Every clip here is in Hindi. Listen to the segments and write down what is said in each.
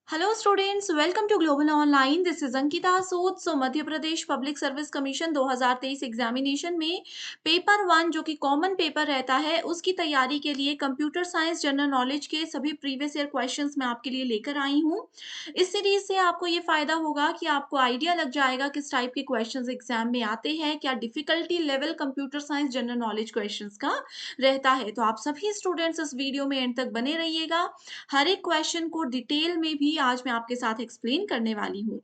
Hello students, welcome to global online. This is Ankita Sood. Madhya Pradesh public service commission 2023 examination में पेपर वन जो कि कॉमन पेपर रहता है उसकी तैयारी के लिए कंप्यूटर साइंस जनरल नॉलेज के सभी प्रीवियस ईयर क्वेश्चंस मैं आपके लिए लेकर आई हूँ। इस सीरीज से आपको ये फायदा होगा कि आपको आइडिया लग जाएगा किस टाइप के क्वेश्चंस एग्जाम में आते हैं, क्या difficulty level computer science general knowledge questions का रहता है। तो आप सभी स्टूडेंट्स इस वीडियो में एंड तक बने रहिएगा। हर एक क्वेश्चन को डिटेल में भी आज मैं आपके साथ एक्सप्लेन करने वाली हूँ।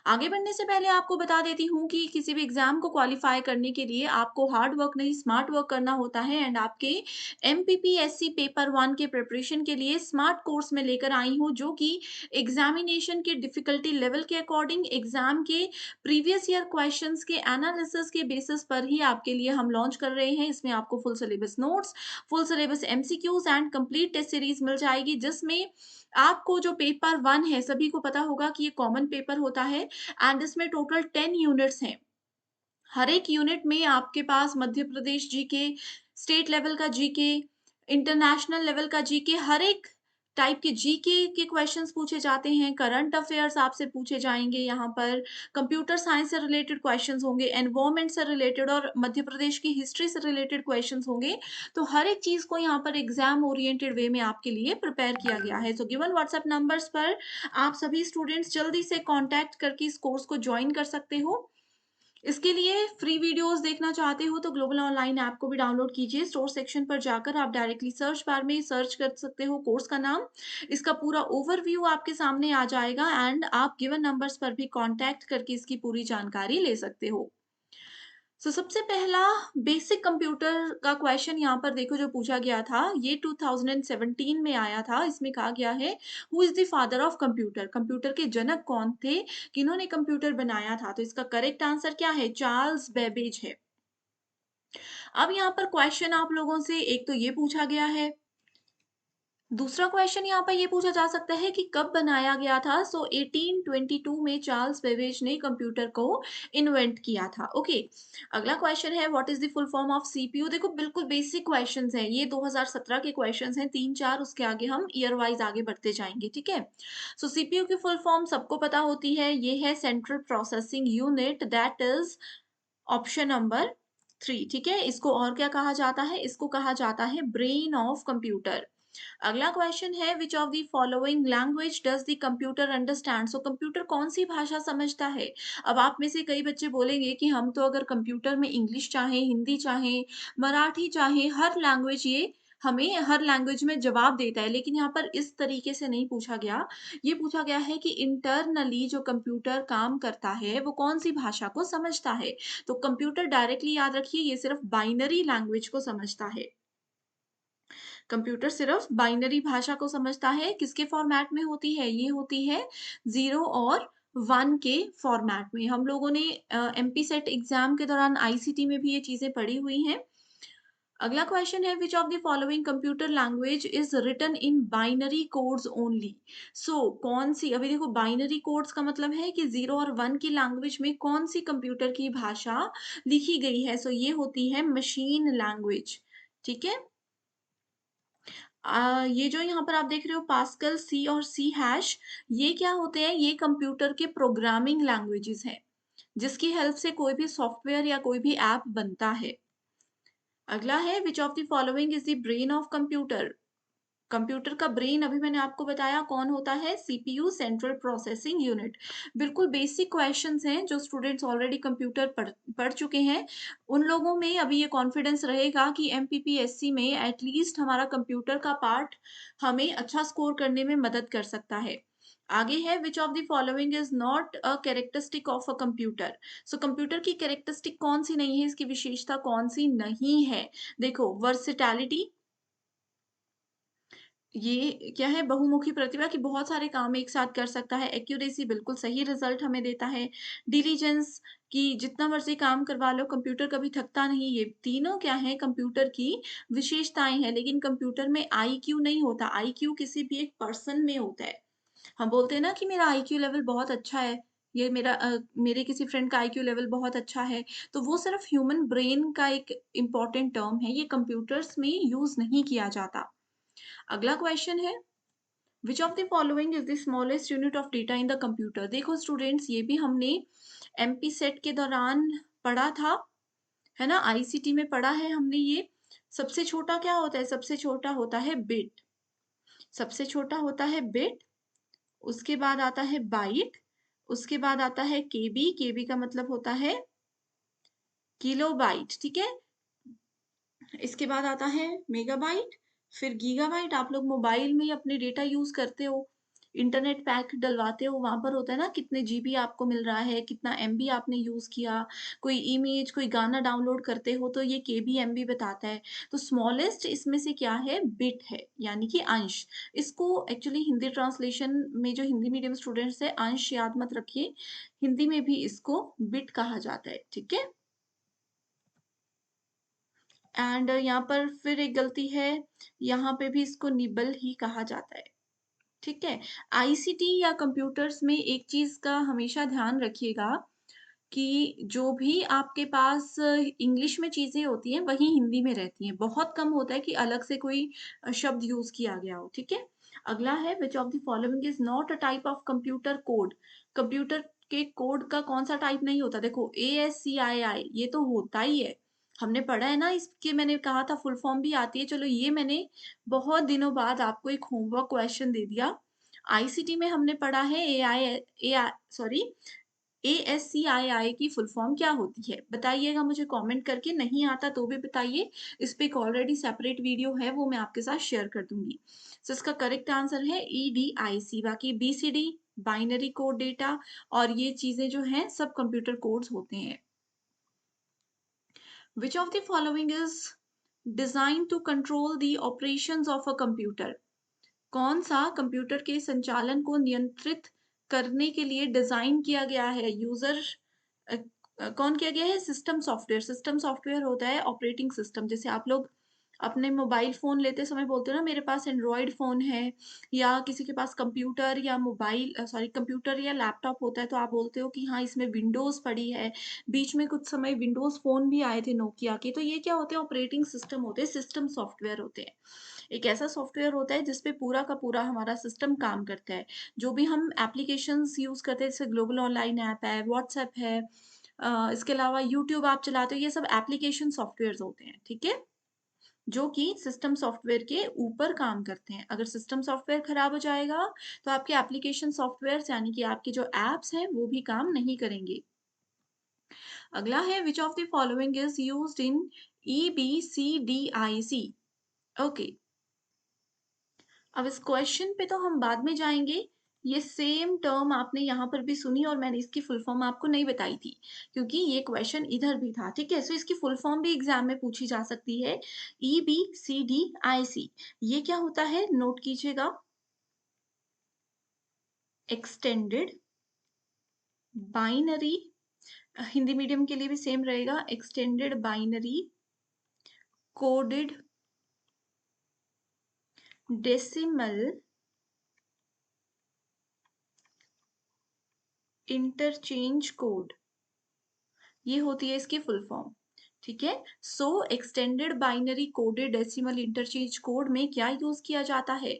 आगे बढ़ने से पहले आपको बता देती हूँ कि किसी भी एग्जाम को क्वालिफाई करने के लिए आपको हार्ड वर्क नहीं स्मार्ट वर्क करना होता है। एंड आपके एमपीपीएससी पेपर वन के प्रिपरेशन के लिए स्मार्ट कोर्स में लेकर आई हूँ, जो कि एग्जामिनेशन के डिफिकल्टी लेवल के अकॉर्डिंग एग्जाम के प्रीवियस ईयर क्वेश्चंस के एनालिसिस के बेसिस पर ही आपके लिए हम लॉन्च कर रहे हैं। इसमें आपको full syllabus notes, full syllabus MCQs and complete test series मिल जाएगी, जिसमें आपको जो पेपर वन है सभी को पता होगा कि ये कॉमन पेपर होता है। एंड इसमें टोटल 10 यूनिट्स हैं। हर एक यूनिट में आपके पास Madhya Pradesh GK, state level का जीके, इंटरनेशनल लेवल का जीके, हर एक टाइप के जीके के क्वेश्चंस पूछे जाते हैं। करंट अफेयर्स आपसे पूछे जाएंगे यहाँ पर। कंप्यूटर साइंस से रिलेटेड क्वेश्चंस होंगे, एनवायरमेंट से रिलेटेड और मध्य प्रदेश की हिस्ट्री से रिलेटेड क्वेश्चंस होंगे। तो हर एक चीज को यहाँ पर एग्जाम ओरिएंटेड वे में आपके लिए प्रिपेयर किया गया है। सो गिवन व्हाट्सएप नंबर्स पर आप सभी स्टूडेंट्स जल्दी से कॉन्टैक्ट करके इस कोर्स को ज्वाइन कर सकते हो। इसके लिए फ्री वीडियोस देखना चाहते हो तो ग्लोबल ऑनलाइन ऐप को भी डाउनलोड कीजिए। स्टोर सेक्शन पर जाकर आप डायरेक्टली सर्च बार में सर्च कर सकते हो कोर्स का नाम। इसका पूरा ओवरव्यू आपके सामने आ जाएगा एंड आप गिवन नंबर्स पर भी कांटेक्ट करके इसकी पूरी जानकारी ले सकते हो। सबसे पहला बेसिक कंप्यूटर का क्वेश्चन यहाँ पर देखो जो पूछा गया था, ये 2017 में आया था। इसमें कहा गया है, who is the father of computer? Computer के जनक कौन थे, किन्होंने कंप्यूटर बनाया था? तो इसका करेक्ट आंसर क्या है? चार्ल्स बेबेज है। अब यहाँ पर क्वेश्चन आप लोगों से एक तो ये पूछा गया है, दूसरा क्वेश्चन यहाँ पर ये पूछा जा सकता है कि कब बनाया गया था। 1822 में चार्ल्स बेबेज ने कंप्यूटर को इन्वेंट किया था। ओके, अगला क्वेश्चन है, what is the full form of CPU? देखो बिल्कुल बेसिक क्वेश्चंस हैं ये, 2017 के क्वेश्चंस हैं, 3-4, उसके आगे हम ईयर वाइज आगे बढ़ते जाएंगे, ठीक है। सीपीयू की फुल फॉर्म सबको पता होती है, ये है central processing unit, that is option number 3, ठीक है। इसको और क्या कहा जाता है? इसको कहा जाता है ब्रेन ऑफ कंप्यूटर। अगला क्वेश्चन है, which of the following language does the computer understand? Computer कौन सी भाषा समझता है? अब आप में से कई बच्चे बोलेंगे कि हम तो अगर कंप्यूटर में इंग्लिश चाहे, हिंदी चाहे, मराठी चाहे, हर लैंग्वेज ये हमें हर लैंग्वेज में जवाब देता है। लेकिन यहाँ पर इस तरीके से नहीं पूछा गया। ये पूछा गया है कि इंटरनली जो कंप्यूटर काम करता है वो कौन सी भाषा को समझता है। तो कंप्यूटर डायरेक्टली याद रखिए, ये सिर्फ बाइनरी लैंग्वेज को समझता है। कंप्यूटर सिर्फ बाइनरी भाषा को समझता है। किसके फॉर्मेट में होती है? ये होती है 0 और 1 के फॉर्मेट में। हम लोगों ने एमपी सेट एग्जाम के दौरान आईसीटी में भी ये चीजें पढ़ी हुई हैं। अगला क्वेश्चन है, which of the following computer language is written in binary codes only? कौन सी, अभी देखो बाइनरी कोड्स का मतलब है कि 0 और 1 की लैंग्वेज में कौन सी कंप्यूटर की भाषा लिखी गई है। ये होती है मशीन लैंग्वेज, ठीक है। ये जो यहाँ पर आप देख रहे हो पास्कल, सी और सी हैश, ये क्या होते हैं? ये कंप्यूटर के प्रोग्रामिंग लैंग्वेजेस हैं, जिसकी हेल्प से कोई भी सॉफ्टवेयर या कोई भी ऐप बनता है। अगला है, which of the following is the brain of computer? Computer का ब्रेन अभी मैंने आपको बताया कौन होता है, सीपीयू, सेंट्रल प्रोसेसिंग यूनिट। बिल्कुल बेसिक क्वेश्चंस हैं, जो स्टूडेंट्स ऑलरेडी कंप्यूटर पढ़ चुके हैं उन लोगों में अभी ये कॉन्फिडेंस रहेगा कि एमपीपीएससी में एटलीस्ट हमारा कंप्यूटर का पार्ट हमें अच्छा स्कोर करने में मदद कर सकता है। आगे है, which of the following is not a characteristic of a computer? Computer की कैरेक्टरिस्टिक कौन सी नहीं है, इसकी विशेषता कौन सी नहीं है? देखो, वर्सिटैलिटी, ये क्या है? बहुमुखी प्रतिभा, की बहुत सारे काम एक साथ कर सकता है। एक्यूरेसी, बिल्कुल सही रिजल्ट हमें देता है। डिलीजेंस, कि जितना मर्जी काम करवा लो कंप्यूटर कभी थकता नहीं। ये तीनों क्या है? कंप्यूटर की विशेषताएं हैं। लेकिन कंप्यूटर में आईक्यू नहीं होता, आईक्यू किसी भी एक पर्सन में होता है। हम बोलते हैं ना कि मेरा आईक्यू लेवल बहुत अच्छा है, ये मेरे किसी फ्रेंड का आईक्यू लेवल बहुत अच्छा है। तो वो सिर्फ ह्यूमन ब्रेन का एक इम्पॉर्टेंट टर्म है, ये कंप्यूटर्स में यूज नहीं किया जाता। अगला क्वेश्चन है, which of the following is the smallest unit of data in the computer. देखो स्टूडेंट्स, ये भी हमने एमपी सेट के दौरान पढ़ा था, है ना, आईसीटी में पढ़ा है हमने ये। सबसे छोटा क्या होता है? सबसे छोटा होता है बिट। सबसे छोटा होता है बिट, उसके बाद आता है बाइट, उसके बाद आता है केबी। केबी का मतलब होता है किलोबाइट, ठीक है। इसके बाद आता है मेगाबाइट, फिर गीगाबाइट। आप लोग मोबाइल में ही अपने डेटा यूज करते हो, इंटरनेट पैक डलवाते हो, वहां पर होता है ना कितने जीबी आपको मिल रहा है, कितना एमबी आपने यूज किया। कोई इमेज, कोई गाना डाउनलोड करते हो तो ये केबी एमबी बताता है। तो स्मॉलेस्ट इसमें से क्या है? बिट है, यानी कि अंश। इसको एक्चुअली हिंदी ट्रांसलेशन में, जो हिंदी मीडियम स्टूडेंट्स है, अंश याद मत रखिए, हिंदी में भी इसको बिट कहा जाता है, ठीक है। एंड यहाँ पर फिर एक गलती है, यहाँ पे भी इसको निबल ही कहा जाता है, ठीक है। आईसीटी या कंप्यूटर्स में एक चीज का हमेशा ध्यान रखिएगा कि जो भी आपके पास इंग्लिश में चीजें होती हैं वही हिंदी में रहती हैं। बहुत कम होता है कि अलग से कोई शब्द यूज किया गया हो, ठीक है। अगला है which of the following is not a type of computer code. Computer के कोड का कौन सा टाइप नहीं होता? देखो ASCII ये तो होता ही है, हमने पढ़ा है ना इसके। मैंने कहा था फुल फॉर्म भी आती है। चलो ये मैंने बहुत दिनों बाद आपको एक होमवर्क क्वेश्चन दे दिया। आईसीटी में हमने पढ़ा है सॉरी ASCII की फुल फॉर्म क्या होती है? बताइएगा मुझे कमेंट करके, नहीं आता तो भी बताइए। इस पे एक ऑलरेडी सेपरेट वीडियो है, वो मैं आपके साथ शेयर कर दूंगी। तो इसका करेक्ट आंसर है EDIC। बाकी BCD बाइनरी कोड डेटा और ये चीजें जो हैं सब कंप्यूटर कोड्स होते हैं। Which of the following is designed to control the operations of a computer? कौन सा कंप्यूटर के संचालन को नियंत्रित करने के लिए डिजाइन किया गया है? कौन किया गया है? System software. सिस्टम सॉफ्टवेयर होता है ऑपरेटिंग सिस्टम। जैसे आप लोग अपने मोबाइल फोन लेते समय बोलते हो ना, मेरे पास एंड्रॉयड फोन है, या किसी के पास कंप्यूटर या मोबाइल सॉरी कंप्यूटर या लैपटॉप होता है तो आप बोलते हो कि हाँ इसमें विंडोज पड़ी है। बीच में कुछ समय विंडोज फोन भी आए थे नोकिया के। तो ये क्या होते हैं? ऑपरेटिंग सिस्टम होते हैं, सिस्टम सॉफ्टवेयर होते हैं। एक ऐसा सॉफ्टवेयर होता है जिसपे पूरा का पूरा हमारा सिस्टम काम करता है। जो भी हम एप्लीकेशंस यूज करते हैं, जैसे ग्लोबल ऑनलाइन ऐप है, व्हाट्सएप है, इसके अलावा यूट्यूब आप चलाते हो, ये सब एप्लीकेशन सॉफ्टवेयर होते हैं, ठीक है, जो कि सिस्टम सॉफ्टवेयर के ऊपर काम करते हैं। अगर सिस्टम सॉफ्टवेयर खराब हो जाएगा तो आपके एप्लीकेशन सॉफ्टवेयर यानी कि आपके जो एप्स हैं वो भी काम नहीं करेंगे। अगला है which of the following is used in EBCDIC। Okay, अब इस क्वेश्चन पे तो हम बाद में जाएंगे। ये सेम टर्म आपने यहाँ पर भी सुनी और मैंने इसकी फुल फॉर्म आपको नहीं बताई थी, क्योंकि ये क्वेश्चन इधर भी था, ठीक है। सो इसकी फुल फॉर्म भी एग्जाम में पूछी जा सकती है। EBCDIC ये क्या होता है? नोट कीजिएगा। एक्सटेंडेड बाइनरी, हिंदी मीडियम के लिए भी सेम रहेगा, extended binary coded decimal interchange code, ये होती है इसकी फुल फॉर्म, ठीक है। So extended binary coded decimal interchange code में क्या यूज किया जाता है?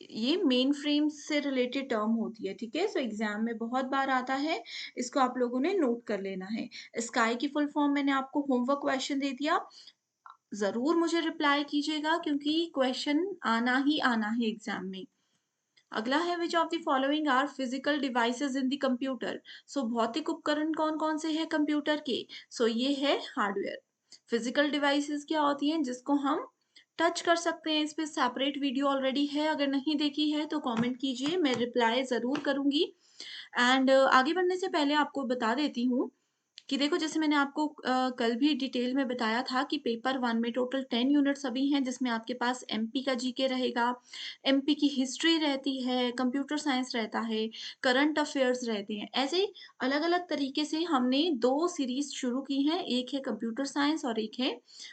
ये मेन फ्रेम से रिलेटेड टर्म होती है, ठीक है। सो एग्जाम में बहुत बार आता है, इसको आप लोगों ने नोट कर लेना है। स्काई की फुल फॉर्म मैंने आपको होमवर्क क्वेश्चन दे दिया, जरूर मुझे रिप्लाई कीजिएगा क्योंकि क्वेश्चन आना ही आना है एग्जाम में। अगला है which of the following are physical devices in the computer. So भौतिक उपकरण कौन कौन से हैं कंप्यूटर के? सो ये है हार्डवेयर। फिजिकल डिवाइसेस क्या होती हैं? जिसको हम टच कर सकते हैं। इस पे सेपरेट वीडियो ऑलरेडी है, अगर नहीं देखी है तो कमेंट कीजिए, मैं रिप्लाई जरूर करूंगी। एंड आगे बढ़ने से पहले आपको बता देती हूँ कि देखो, जैसे मैंने आपको कल भी डिटेल में बताया था कि पेपर 1 में टोटल 10 यूनिट्स अभी हैं, जिसमें आपके पास एमपी का जीके रहेगा, एमपी की हिस्ट्री रहती है, कंप्यूटर साइंस रहता है, करंट अफेयर्स रहते हैं। ऐसे ही अलग अलग तरीके से हमने 2 सीरीज शुरू की हैं, एक है कंप्यूटर साइंस और एक है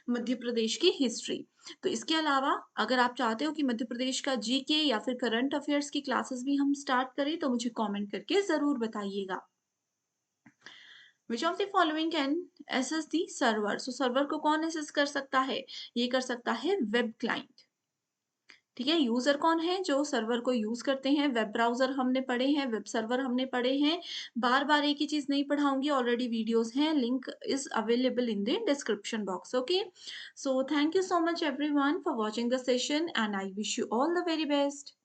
मध्य प्रदेश की हिस्ट्री। तो इसके अलावा अगर आप चाहते हो कि मध्य प्रदेश का जीके या फिर करंट अफेयर्स की क्लासेस भी हम स्टार्ट करें तो मुझे कमेंट करके जरूर बताइएगा। Which of the following can access the server. So server को कौन एसेस कर सकता है? ये कर सकता है वेब क्लाइंट, ठीक है, यूज़र कौन है? जो सर्वर को यूज़ करते हैं, वेब ब्राउज़र हमने पढ़े हैं, वेब सर्वर हमने पढ़े हैं। बार-बार एक ही चीज़ नहीं पढ़ाऊँगी, ऑलरेडी वीडियोज़ हैं, link is available in the description box, okay? So thank you so much everyone for watching the session and I wish you all the very best.